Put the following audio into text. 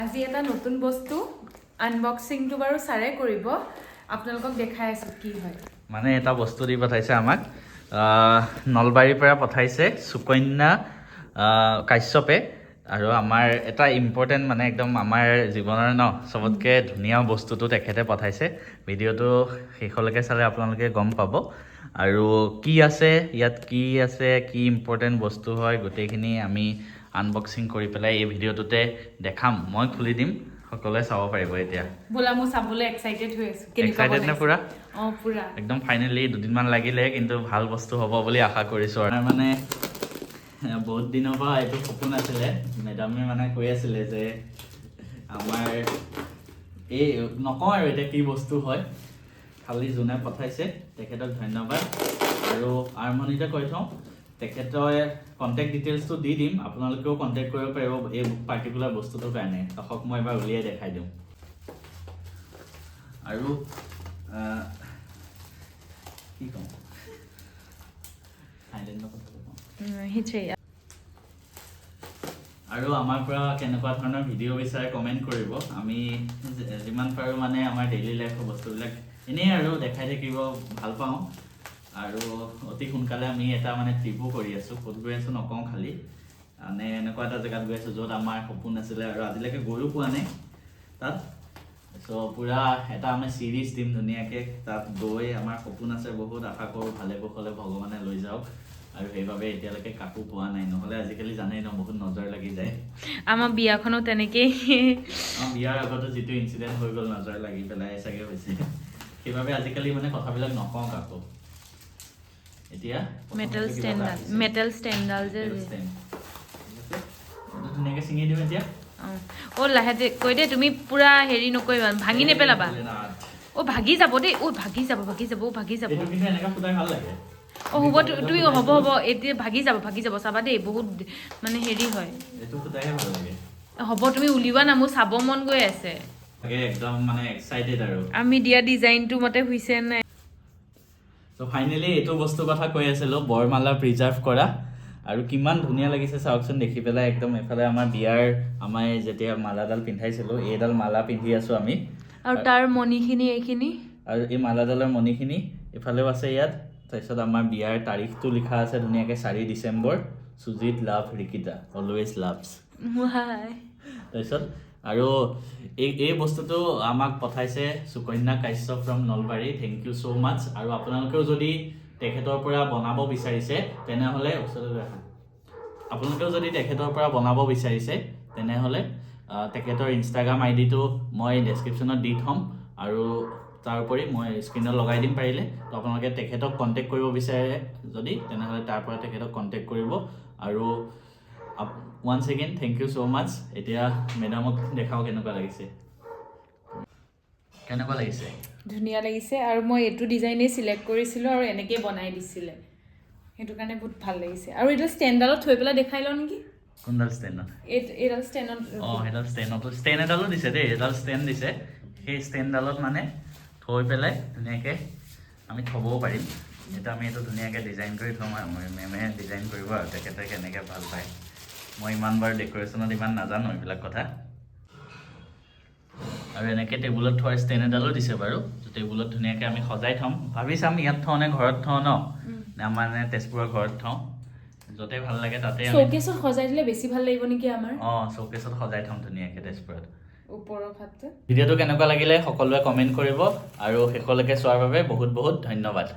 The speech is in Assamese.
আজি এটা নতুন বস্তু আনবক্সিংটো বাৰু সাৰে কৰিব আপোনালোকক দেখাই আছো কি হয় মানে এটা বস্তু দি পঠাইছে আমাক নলবাৰীৰ পৰা পঠাইছে সুকন্যা কাশ্যপে আৰু আমাৰ এটা ইম্পৰ্টেন্ট মানে একদম আমাৰ জীৱনৰ ন সবতকে ধুনিয়া বস্তুটো তেখেতে পঠাইছে ভিডিওটো শেষলৈকে চালে আপোনালোকে গম পাব আৰু কি আছে ইয়াত কি আছে কি ইম্পৰ্টেন্ট বস্তু হয় গোটেইখিনি আমি আনবক্সিং কৰি পেলাই এই ভিডিওটোতে দেখাম মই খুলি দিম সকলোৱে চাব পাৰিব এতিয়া বলা মই চাবলৈ এক্সাইটেড হৈ আছো এক্সাইটেড না পুৰা পুৰা একদম ফাইনালি দুদিনমান লাগিলে কিন্তু ভাল বস্তু হ'ব বুলি আশা কৰিছো আৰু মানে বহুত দিনৰ পৰা এইটো সপোন আছিলে মেডামে মানে কৈ আছিলে যে আমাৰ এই নকওঁ আৰু এটা কি বস্তু হয় খালি যোনে পঠাইছে তেখেতক ধন্যবাদ আৰু আৰম্ভণিতে কৈ থওঁ তেখেতৰ কন্টেক্ট ডিটেইলছটো দি দিম আপোনালোকেও কন্টেক্ট কৰিব পাৰিব এই পাৰ্টিকুলাৰ বস্তুটোৰ কাৰণে দৰ্শক মই এবাৰ উলিয়াই দেখাই দিম আৰু কি কম আৰু আমাৰ পৰা কেনেকুৱা ধৰণৰ ভিডিঅ' বিচাৰে কমেণ্ট কৰিব আমি যিমান পাৰোঁ মানে আমাৰ ডেইলি লাইফৰ বস্তুবিলাক এনেই আৰু দেখাই থাকিব ভাল পাওঁ আৰু অতি সোনকালে আমি এটা মানে ট্ৰিপো কৰি আছোঁ ক'ত গৈ আছোঁ নকওঁ খালি মানে এনেকুৱা এটা জেগাত গৈ আছোঁ য'ত আমাৰ সপোন আছিলে আৰু আজিলৈকে গৈও পোৱা নাই তাত চ' পুৰা এটা আমি চিৰিজ দিম ধুনীয়াকৈ তাত গৈ আমাৰ সপোন আছে বহুত আশা কৰোঁ ভালে কুশলে ভগৱানে লৈ যাওক আৰু সেইভাবে এতিয়ালৈকে কাকো পোৱা নাই নহ'লে আজিকালি জানেই ন বহুত নজৰ লাগি যায় আমাৰ বিয়াখনো তেনেকেই বিয়াৰ আগতে যিটো ইনচিডেণ্ট হৈ গ'ল নজৰ লাগি পেলাই চাগে হৈছে সেইভাবে আজিকালি মানে কথাবিলাক নকওঁ কাকো এতিয়া মেটেল ষ্টেণ্ডাল যে ধুনীয়াকৈ ছিঙি দিওঁ এতিয়া লাহেতে কৈ দে তুমি পুৰা হেৰি নকৰিবা ভাঙি নেপেলাবা ভাগি যাব দেই ভাগি যাব এইটো কিন্তু এনেকৈ ফুটাই ভাল লাগে হ'ব তুমি হ'ব এতিয়া ভাগি যাব চাবা দেই বহুত মানে হেৰি হয় এইটো ফুটাইহে ভাল লাগে হ'ব তুমি উলিওৱা না মোৰ চাব মন গৈ আছে একদম মানে এক্সাইটেড আৰু আমি দিয়া ডিজাইনটো মতে হৈছে নাই তো ফাইনেলি এইটো বস্তু কথা কৈ আছিলোঁ বৰমালা প্ৰিজাৰ্ভ কৰা আৰু কিমান ধুনীয়া লাগিছে চাওকচোন দেখি পেলাই একদম এফালে আমাৰ বিয়াৰ আমাৰ যেতিয়া মালাডাল পিন্ধাইছিলোঁ এইডাল মালা পিন্ধি আছোঁ আমি আৰু তাৰ মণিখিনি এইখিনি আৰু এই মালাডালৰ মণিখিনি এফালেও আছে ইয়াত তাৰপিছত আমাৰ বিয়াৰ তাৰিখটো লিখা আছে ধুনীয়াকৈ 4 December Sujit love Rikita always loves তাৰপিছত আৰু এই বস্তুটো আমাক পঠাইছে Sukanya Kashyap from Nalbari thank you so' much আৰু আপোনালোকেও যদি তেখেতৰ পৰা বনাব বিচাৰিছে তেনেহ'লে তেখেতৰ ইনষ্টাগ্ৰাম আইডিটো মই ডেছক্ৰিপশ্যনত দি থ'ম আৰু তাৰোপৰি মই স্ক্ৰীনত লগাই দিম পাৰিলে তো আপোনালোকে তেখেতক কণ্টেক্ট কৰিব বিচাৰে যদি তেনেহ'লে তাৰ পৰা তেখেতক কণ্টেক্ট কৰিব আৰু once again thank you so' much এতিয়া মেডামক দেখাওঁ কেনেকুৱা লাগিছে ধুনীয়া লাগিছে আৰু মই এইটো ডিজাইনেই চিলেক্ট কৰিছিলোঁ আৰু এনেকৈ বনাই দিছিলে সেইটো কাৰণে বহুত ভাল লাগিছে আৰু এইটো ষ্টেণ্ডডালত থৈ পেলাই দেখাই লওঁ নেকি কোনডাল ষ্টেণ্ডত এইডাল ষ্টেণ্ডত সেইডাল ষ্টেণ্ড এডালো দিছে দেই এডাল ষ্টেণ্ড দিছে সেই ষ্টেণ্ডডালত মানে থৈ পেলাই ধুনীয়াকৈ আমি থ'বও পাৰিম এতিয়া আমি এইটো ধুনীয়াকৈ ডিজাইন কৰি থ'ম আৰু মেমে ডিজাইন কৰিব আৰু তেখেতে কেনেকৈ ভাল পায় মই ইমান বাৰু ডেক'ৰেশ্যনত ইমান নাজানো এইবিলাক কথা আৰু এনেকৈ টেবুলত থোৱাৰ ষ্টেণ্ড এডালো দিছে বাৰু টেবুলত ধুনীয়াকৈ আমি সজাই থ'ম ভাবি চাম ইয়াত থওঁ নে ঘৰত থওঁ ন আমাৰ মানে তেজপুৰৰ ঘৰত থওঁ য'তে ভাল লাগে তাতে শ্ব'কেছত সজাই দিলে বেছি ভাল লাগিব নেকি আমাৰ শ্ব'কেছত সজাই থ'ম ধুনীয়াকৈ তেজপুৰত ওপৰৰ ভাতটো ভিডিঅ'টো কেনেকুৱা লাগিলে সকলোৱে কমেণ্ট কৰিব আৰু শেষলৈকে চোৱাৰ বাবে বহুত বহুত ধন্যবাদ